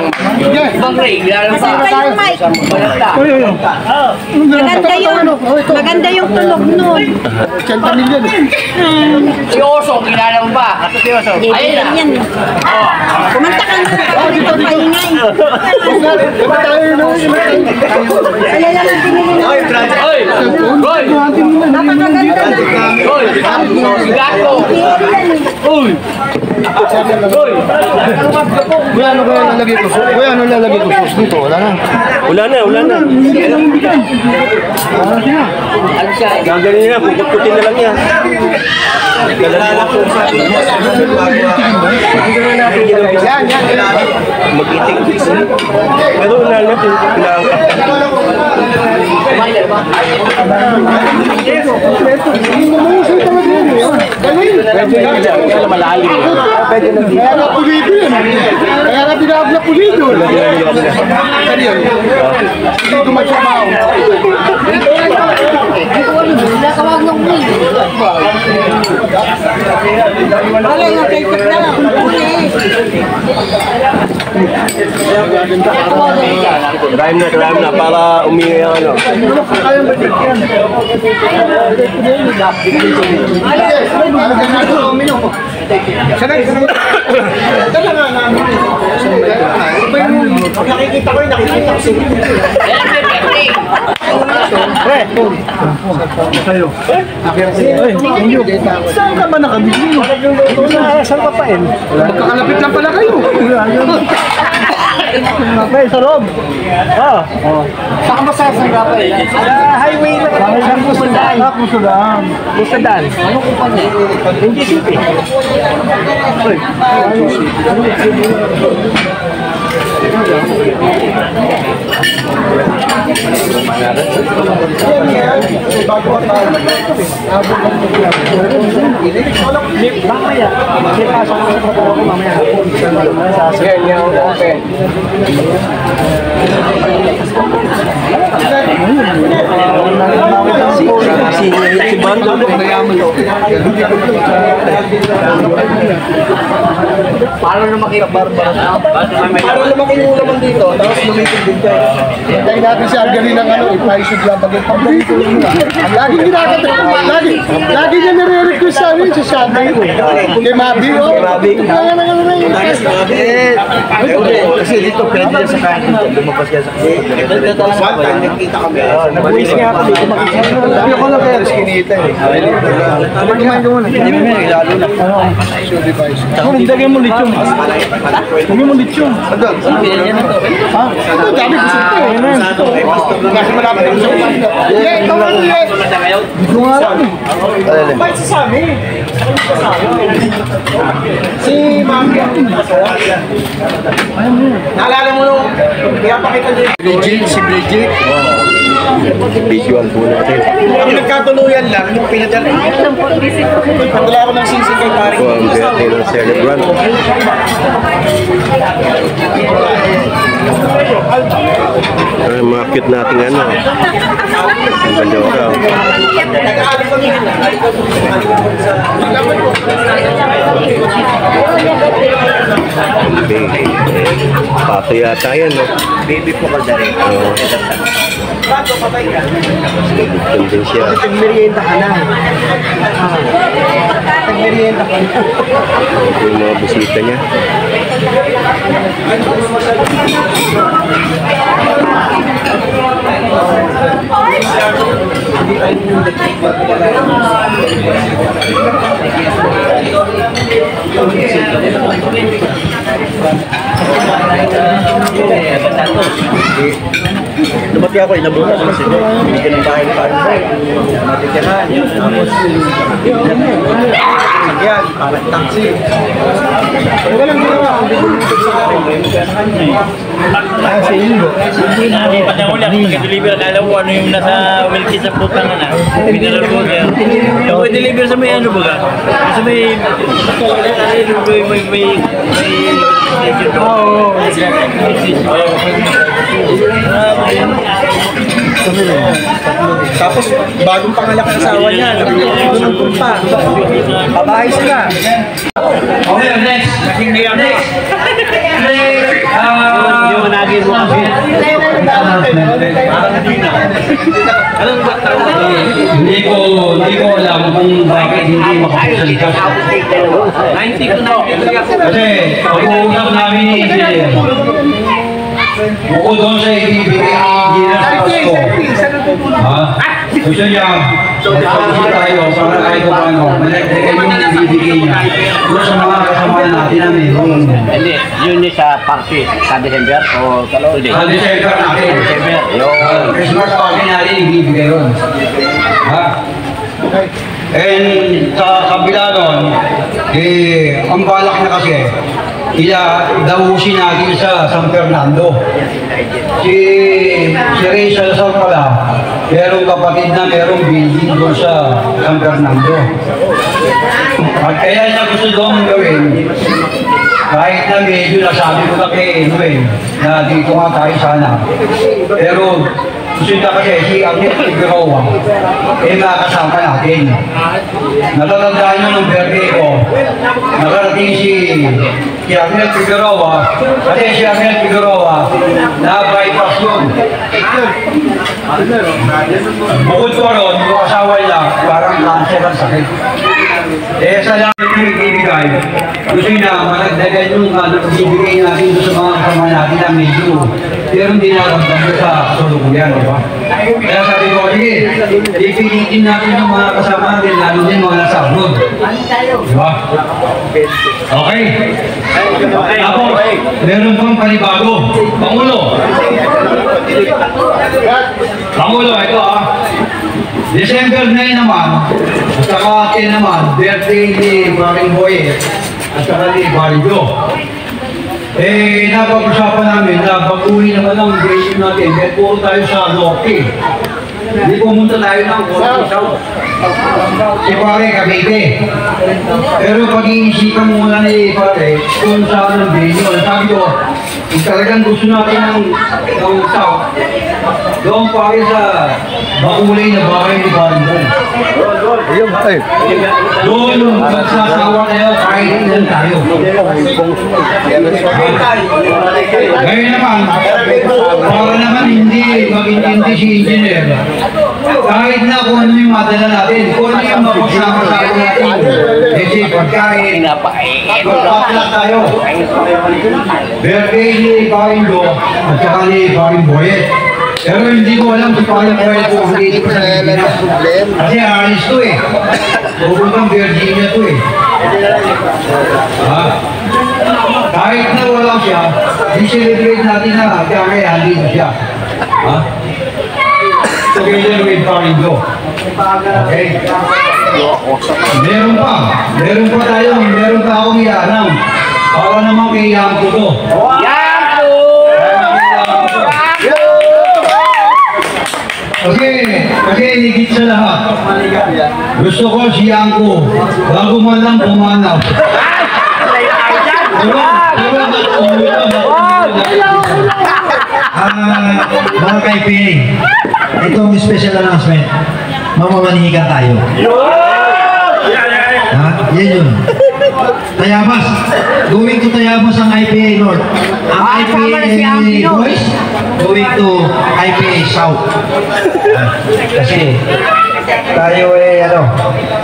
Yes. Bang Ray, gilalang pa. Kayo, Mike. Maganda yung tunog nun. 80 million. Si Oso, gilalang pa. Ayun lang yan. Kumanta ka na. Dito. Maingay. Diba tayo Wala lang ang pinili na. Oy, Roy! Napakaganda na. Roy! Gato! Uy! Roy! Kuya, ano kaya lalagay ko? Kuya, ano lalagay ko? Sus dito, wala na. Wala na. Gagaling na, puput-putin na lang yan. Yan. Mag-iting. Pero unahan natin, Umuusay talaga yun eh. Galing. Kaya malalim. Kaya nga pulido yun. Kaya nga tinawag na pulido. Hindi tumatrabaho. Nakawag ng wing. Wala nga kay Kip na lang. Crime na para umihi ang ano. Pre, cellphone. Kayo. Saan ka ba nakabili? Saan ka pa eh? Magkakalapit lang pala kayo. Okay, sa loob. Saan ba sasangga pa eh? Highway na. Saan Pusadaan? Pusadaan. Pusadaan. Ano kung pa niya? NGCP. Mamaya. Pasok ko sa trabaho ko mamaya. Si Bando Paano na makita-barbar? para lumaki yung ulaman dito, tapos lumitin din kayo. Hintayin natin si Argani ng ano, ipaisod lang pag ipagdito lang nila. Lagi lagi niya nire-request sa amin sa Shanghai. Kay Mabi, o. Kasi dito pwede yan sa kain. Lumabas yan sa kain. Nagkita kami. Nag-wish nga ako dito makikita. Sabi ko lang kaya skinita eh. Kumain ka muna. Hindi mo may lalo na. Lagyan mo lechon. Lagyan mo lechon. Ha? Dami gusto ko eh. Kasi malapit yung gusto ko. Yeah, ikaw ano eh. Hindi ko nga alam eh. Ba't si Sammy? Si Mami. Naalala mo nung pinapakita niyo Bridget, si Bridget. Visual po natin. Ang nagkatuluyan lang, yung pinadala. Padala ako ng sisig kay pare. Ito ang birthday ng celebrant. Ay, mga cute natin ano. Ang ganda ko daw. Okay. Pato yata yan, no? Baby po ka dali. Oo. Gagawin din siya. Nagmerienda ka na. Nagmerienda ka na. Ito yung mga bisita niya. Lumati ako, inabukas kasi hindi ka ng bahay pa. Matitirahan. Tapos, yan, parang taxi. Walang ginawa. Hindi ko nito sa akin. Sa inyo. Nalipat na ulit. Pag-deliver, alam mo ano yung nasa Wilkie sa putang na. Mineral water. Yung i-deliver sa may ano ba? Sa may... Oo. Tapos, bagong pangalak ang asawa niya. Nagpapagulong pa. Pabahay sila. Okay, next. Next. Hindi mo naging mo kasi. Hindi ko alam kung bakit hindi makapagsalita. 90 ko na. Kasi, pag-uusap namin ni Engineer. Bukod doon sa ibibigay ng Engineer sa Pasko. Gusto niya, magpapasok tayo para kahit o paano, malagdagan yung ibibigay niya. Doon sa mga kasama natin na mayroon. Hindi, yun sa party sa December o today? Sa December natin. Christmas party natin, ibibigay yun. Ha? And sa kabila nun, ang balak na kasi, dahusin natin sa San Fernando. Si Ray Salazar pala, merong kapatid na merong building doon sa San Fernando. At kaya niya gusto doon gawin, kahit na medyo nasabi ko na kay Edwin na dito nga tayo sana. Pero gusto niya kasi si Agnes Figueroa, makakasama natin. Natatandaan niyo ng birthday ko, nakarating si Agnes Figueroa, kasi si Agnes Figueroa, na-bypass yun. Bukod ko ron, yung asawa niya, parang cancer ang sakit. Sa lang yung ibibigay, gusto niya, malagdagan yung ibibigay natin sa mga kasama natin na medyo pero hindi nararamdaman ko sa kasalukuyan, di ba? Kaya sabi ko, sige, ipilitin natin yung mga kasama natin, lalo din mga nasa abroad. Di ba? Okay. Tapos, meron pang panibago. Pangulo, ito December 9 naman, at saka 10 naman, birthday ni Maring Boyet, at saka ni Barrio. Napag-usapan namin na baguhin naman ang venue natin, dahil puro tayo sa Norte. Hindi pumunta tayo ng Norte South. Si Pare Cavite. Pero pag-iisipan muna ni Pare, kung saan ang venue, sabi ko, kung talagang gusto natin ng South, doon Pare sa makulay na bahay ni Barrio. Doon, magsasawa kayo kahit ilan tayo. Ngayon naman, para naman hindi mag-intindi si engineer, kahit na kung ano yung madala natin, kung ano yung mapagsama-sama natin, kasi pagkain, magpapalat tayo. Birthday ni Parindo at saka ni Paring Boyet. Pero hindi ko alam si Paring Boyet kung dito sa Pilipinas. Kasi alis to pupuntang Virginia to Kahit na wala siya, i-celebrate natin na kaya dito siya. Together with Parindo. Okay? Meron pa akong i-announce. Para naman kay Yamko to. Kasi higit sa lahat, gusto ko si Yamko, bago man lang pumanaw. Mga kaibigan, itong special announcement, mamamanihikan tayo. Yan yun. Tayabas. Going to Tayabas ang IPA North. Ang IPA Boys, going to IPA South. Kasi tayo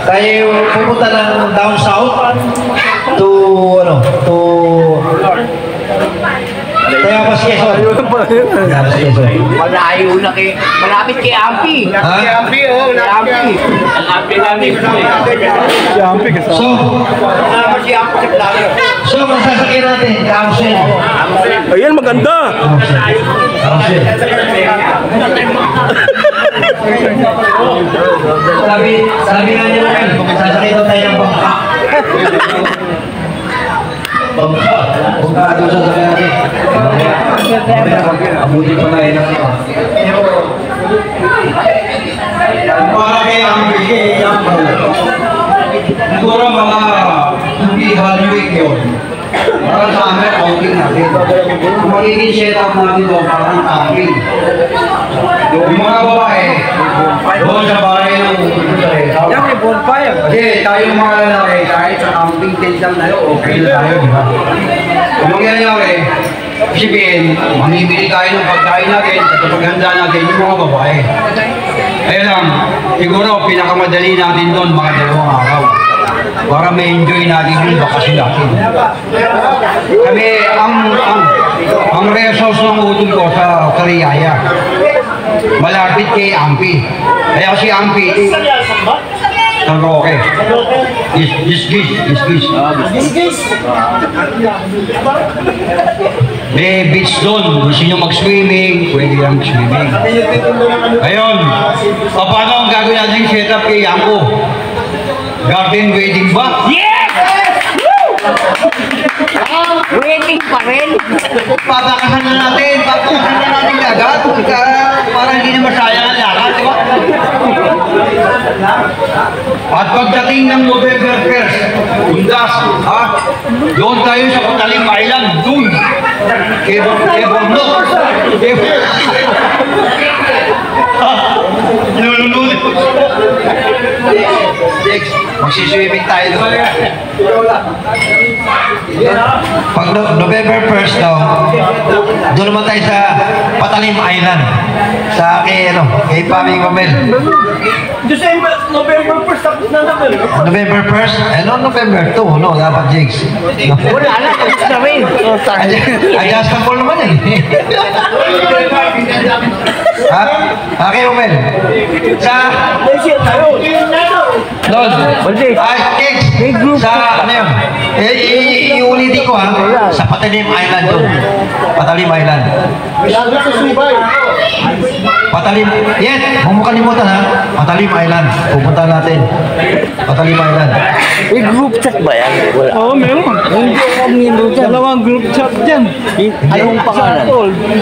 tayo pupunta ng down south to Tayabas, Quezon. Tayabas, Quezon. Malayo na malapit kay Ampi. Kay Ampi, Ampi namin. So, masasakyan natin, Kausen. Ayan, maganda. Kausen. Sabi nga nila kayo, sasakyan daw tayo ng bangka. Bangka doon sa sakyan natin. Abuti pa tayo ng Para kay Ampi, siguro mga hindi Halloween yun. Para sa amin, outing natin. Kung magiging setup natin doon, parang camping. Yung mga babae, doon sa bahay ng yan, may bonfire. Kasi tayong mga lalaki, kahit sa camping tent lang tayo, okay na tayo, di ba? Kung mangyayari, isipin, mamimili tayo ng pagkain natin at paghanda natin yung mga babae. Kaya lang, siguro pinakamadali natin doon mga 2 araw. Para ma-enjoy natin yung bakasyon natin. Kami, ang rest house ng utol ko sa Kariyaya, malapit kay Ampi. Kaya si Ampi, San Roque. Gis. May beach doon. Gusto nyo mag-swimming, pwede lang mag-swimming. Ngayon, paano ang gagawin natin setup kay Yamko? Garden wedding ba? Yes! Wedding pa rin. Papakasan na natin agad. Para hindi na masayang ang lahat, di ba? At pagdating ng November 1st, Undas, doon tayo sa Patalim Island, doon. Kebondok. Nulunod. Magsiswimming tayo doon. Pag November 1st doon naman tayo sa Patalim Island. Sa kay Paming Mamel. December, November 1st, tapos na naman. November 1st? Ano November 2? No, dapat Jigs. Wala na, tapos na rin. Adjustable naman eh. Ha? Okay, Umel. Sa... Lord, Kigs, sa ano yun? Iulitin ko ha, sa Patalim Island doon. Patalim Island. Patalim, yes, huwag mo kalimutan ha. Patalim Island, pupunta natin. Patalim Island. May group chat ba yan? Wala. Oo, meron. Hindi ako group chat. Dalawang group chat dyan. Anong pangalan?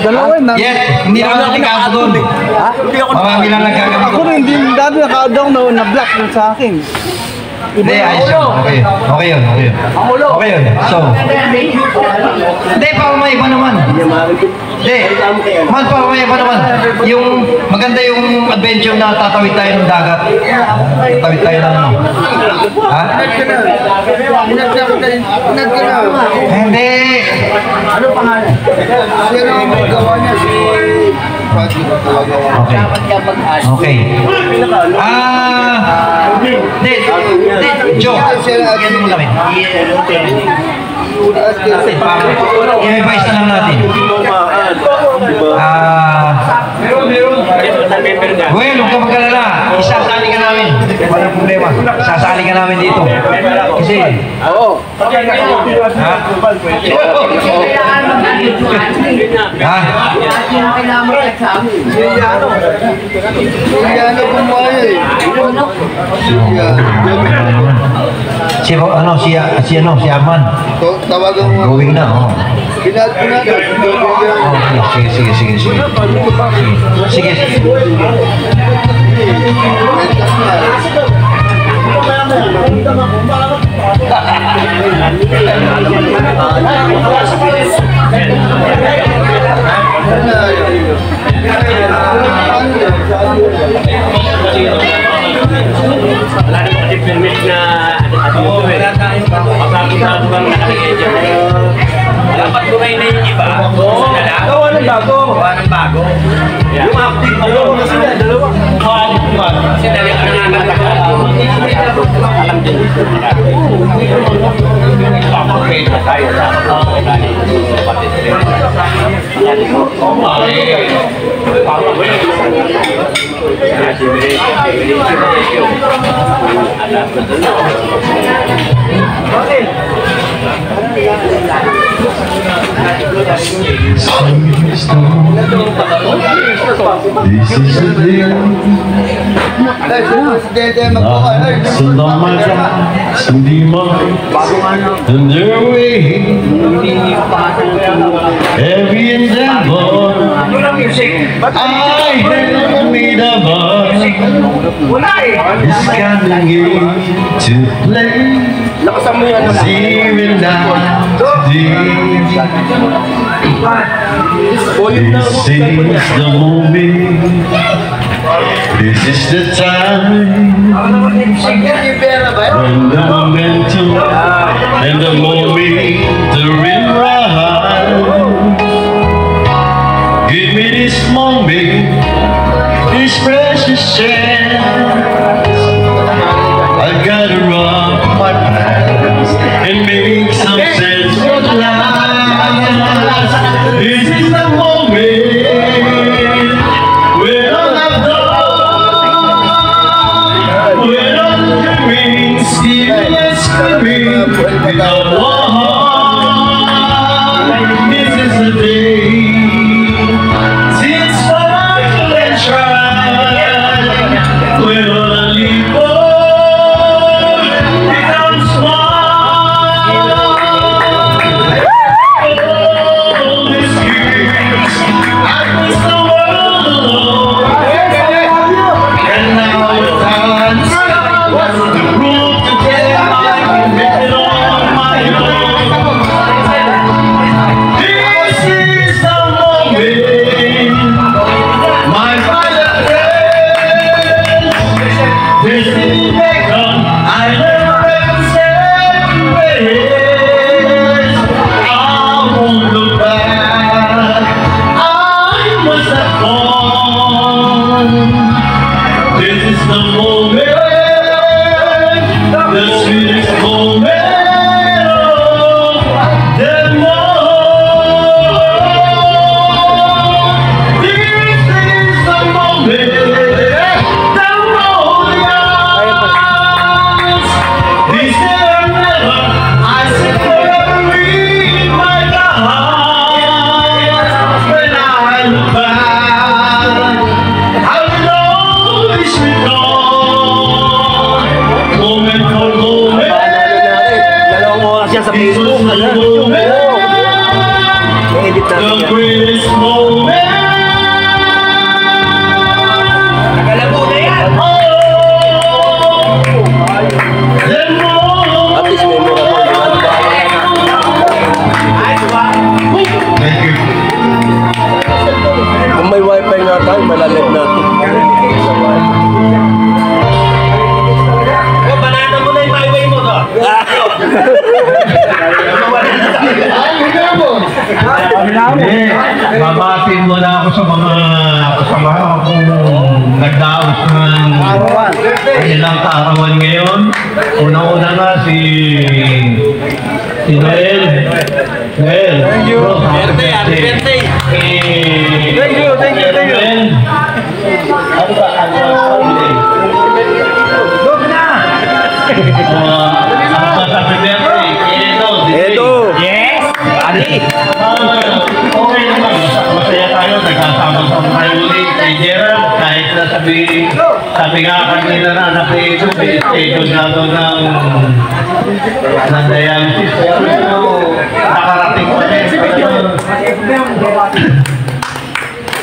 Dalawa na. Yes, hindi naman natin kaso doon. Ha? Marami lang nagkakamit. Ako rin, hindi dati naka-down na black na sa akin. Hindi, ayos yun. Okay. Okay yun. Okay yun. So, hindi, pamamaiba naman. Hindi, pamamaiba naman. Yung, maganda yung adventure na tatawid tayo ng dagat. Tatawid tayo ng ano. Ha? Hindi. Ano pangalan? Sino ang magawa niya? Si... Okay. Joe, yan mo namin. I-advise na lang natin. Well, huwag ka mag-alala. Isasali ka namin. Walang problema. Isasali ka namin dito. Kasi... Oo. Ha? Ha? Si Arman. Tawagan mo. Going na, oh. Pinad ko na. Okay, sige. Sige. Wala na kasi permit na ano eh. Pagkakita bang nakalagay dyan. Dapat buhay na yung iba. Gawa ng bago. Yung active pa yun. Dalawa. Kasi talaga nangangatak. Alam din. Papapay na tayo sa This is the day and their way every endeavor I have made a bar is coming to play here and now today. This is the moment, this is the time when the momentum and the moment are in right. Give me this moment, this precious chance. I gotta rock my pants and make some sense of life. This is the moment when all I've done, when all the rings still is screaming with a one. This is the day since I can try when all I leave becomes one. Oh, this years I was the world alone, and now it's time to prove to them I can make it on my own. This is the moment, my father friends. This is the gun I never said ways. I won't look back. I must have gone. This is the moment, the sweetest moment of them all. This is the moment, the moment. They say I'll never, I said forever in my heart. When I look back, I will always recall moment for moment. Dalawang oras yan sa Facebook. The greatest moment. At least may mura po. Thank you. Kung may wifi nga tayo, malalit natin. Banana mo na yung highway mo to. Mabatin mo na ako sa mga kasama kong nagdaos ng ilang kaarawan ngayon. Una-una na si Noel. Noel. Thank you. Happy birthday. Thank you. Ano ba? Happy birthday. Edo. Yes! Ali! Okay naman. Masaya tayo. Nagkasama-sama tayo ulit kay Gerald. Kahit na sabi nga kanina na napiso, schedule na doon ng dialysis. Pero nakarating pa rin.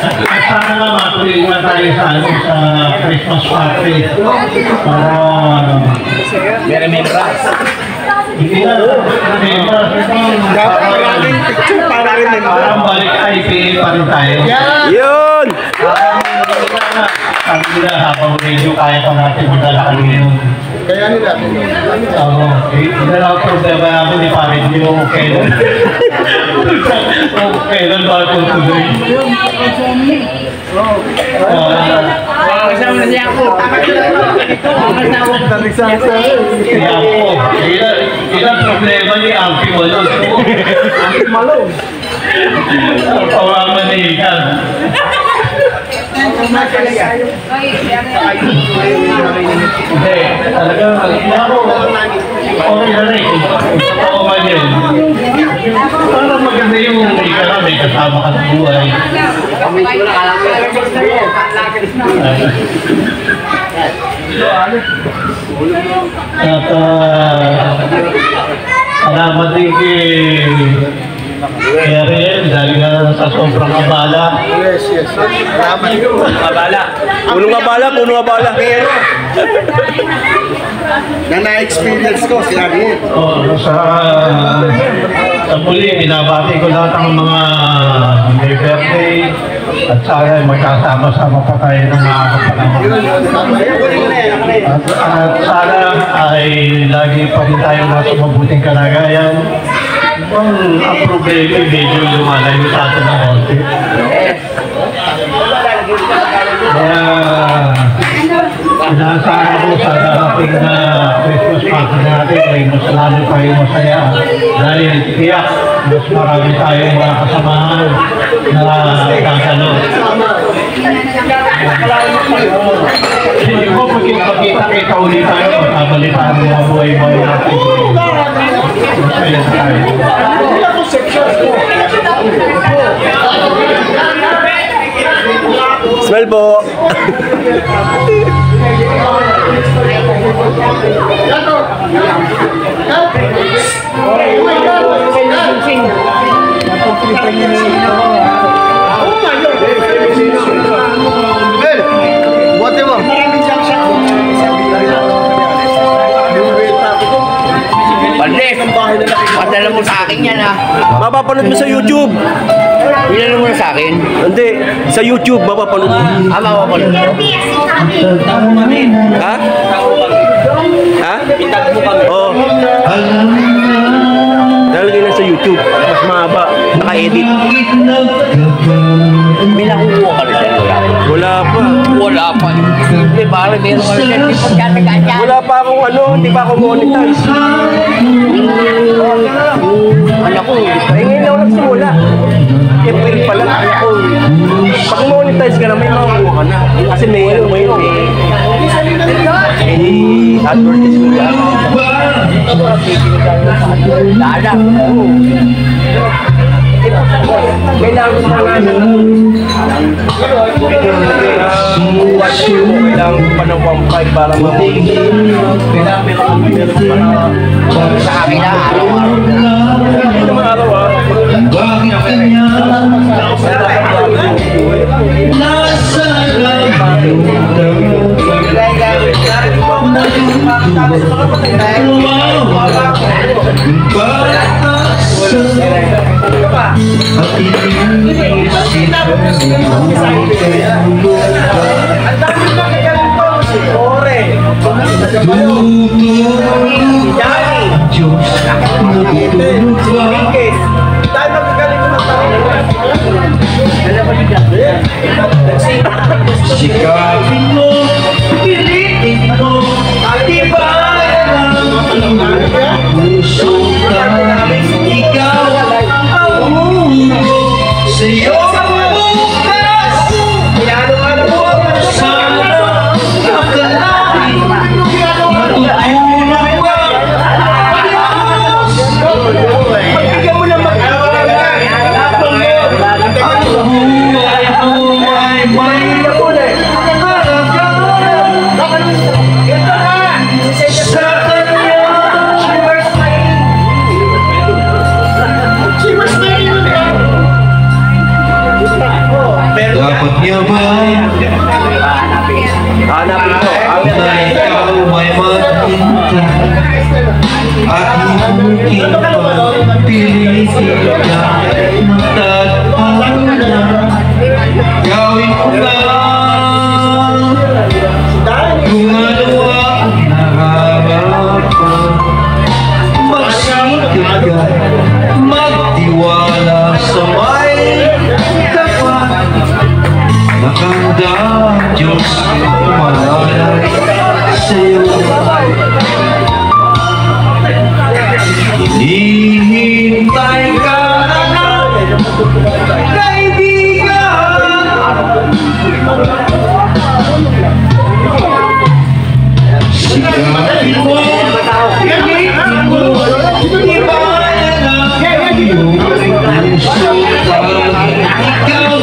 At sana nga matuloy na tayo sa Christmas party. Para remembrance. Hindi na, parang balik IP pa rin tayo. Yun! Sabi nila habang medyo kaya pa natin maglalakad ngayon. Kaya nila. Oo. Hindi lang problema namin ni Parin yung kailan. Kailan ba ito tuloy? Kasama na siya ako. Kaya po, ilang problema ni Alfie Malone. Alfie Malone. Ang tawaman na ikan. Hindi, talagang ako, okay na rin. Totoo man yun. Parang maganda yung ika na may kasama ka sa buhay. At salamat din kay Ariel dahil nga sa sobrang abala. Yes. Salamat. Punong abala. Na na-experience ko si Ariel. Sa muli, binabati ko lahat ng mga may birthday at sana magkasama-sama pa tayo ng mga kapanahon. At sana ay lagi pa rin tayo nasa mabuting kalagayan. Ang problema medyo lumalayo sa atin ng konti. Kaya inaasahan ko sa darating na Christmas party natin ay mas lalo tayo masaya dahil tiyak mas marami tayong mga kasamahan na kakalo. Hindi ko pagkita-kita ulit tayo magkabalitaan ng mga buhay-buhay natin. Masaya tayo. Smell po. Bote mo. Pandef, padala mo sa akin yan ha. Mapapanood mo sa YouTube. Pinala mo na sa akin. Hindi, sa YouTube mapapanood mo. Mapapanood mo. Ha? Ha? Oo. Lalagay na sa YouTube. Mas mahaba. Naka-edit. May nakukuha ka rin. Wala pa. Kuha wala pa. Hindi, parang meron ka rin. Hindi pagkatagaan niya. Wala pa akong ano, hindi pa ako monetize. Anak ko, Eh, ngayon ako nagsimula. April pa lang, anak ko. Pag monetize ka na, may makukuha ka na. Kasi may ano mo yun, advertise mo yan. lala. Kailangan ko na watch mo, kailangan ko pa ng 1.5 para mamuli. Kailangan meron Sa akin na, araw-araw na. Hindi naman araw-araw. Bakit kanya nasa sikapin mo, pilitin mo, tibayan ang puso ka. Ikaw ang mundo sa'yo bukas. Sana akalain matutulog ka. Bigyan mo lang dapat niya ba hanapin ko. na ikaw may magpunta at mungkin pa pilitin ka magtagpalan? Gawin ko lang kung ano ang nararamdaman. Magsikap ka, magtiwala sa may tapat. Nakanda Diyos umalalay sa'yo. Hinihintay ka na kaibigan. Sikapin mo, gamitin mo, ibayan ang iyong puso. Ikaw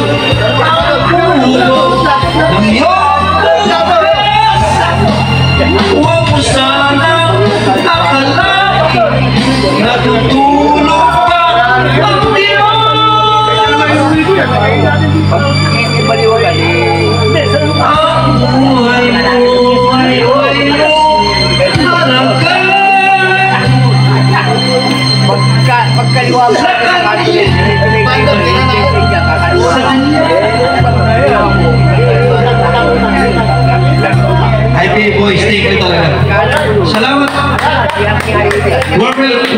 ang puno ng iyong puso. Huwag mo sanang akalain natutulog ka ang Diyos. Ang buhay mo ay walo halaga. Pagkaliwa mo. IP boys, thank you talaga. Salamat.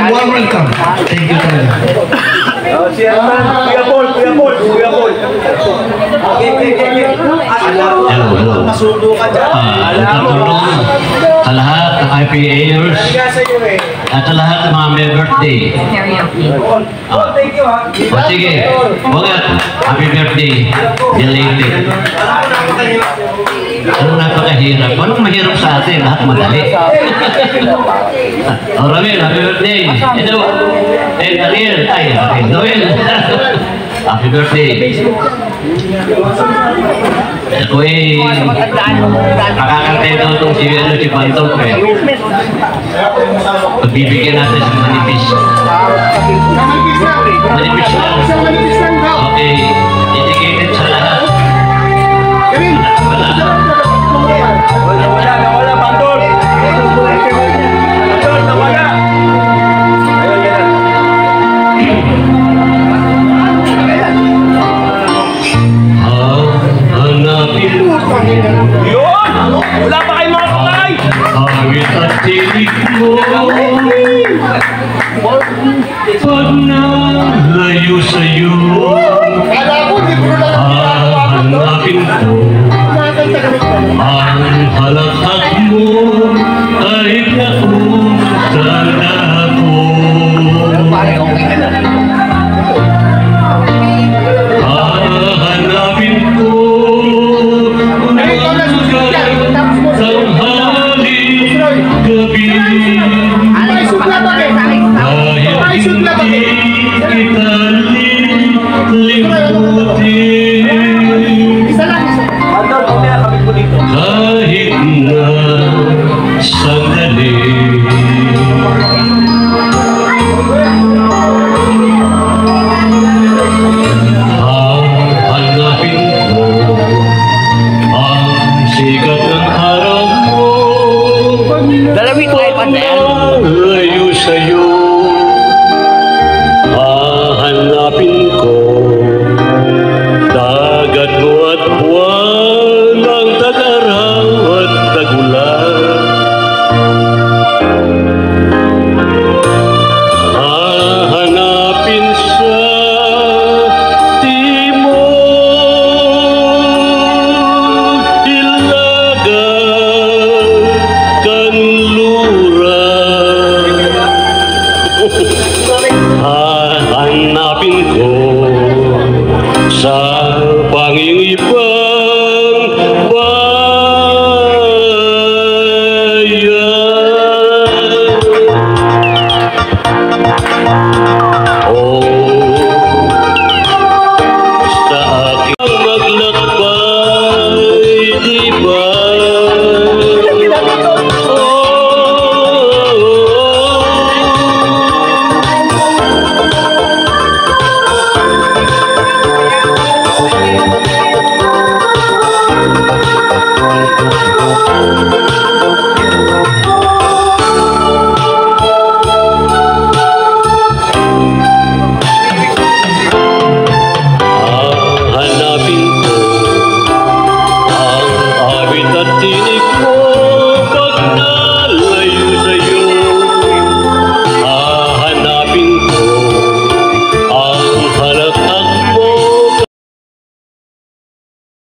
Warm welcome. Thank you talaga. Si Arman, Kuya Paul. Hello. Masundo ka dyan. Natulong sa lahat ng IPAers at sa lahat ng mga may birthday. Thank you, ha. O sige, Bogat, happy birthday, belated. Anong napakahirap? Anong mahirap sa atin? Lahat madali. O Ramil, happy birthday. Ito, Ariel, Noel. Happy birthday. Ako makakantay daw itong si Pantong pagbibigyan natin sa manipis. Manipis lang. Okay.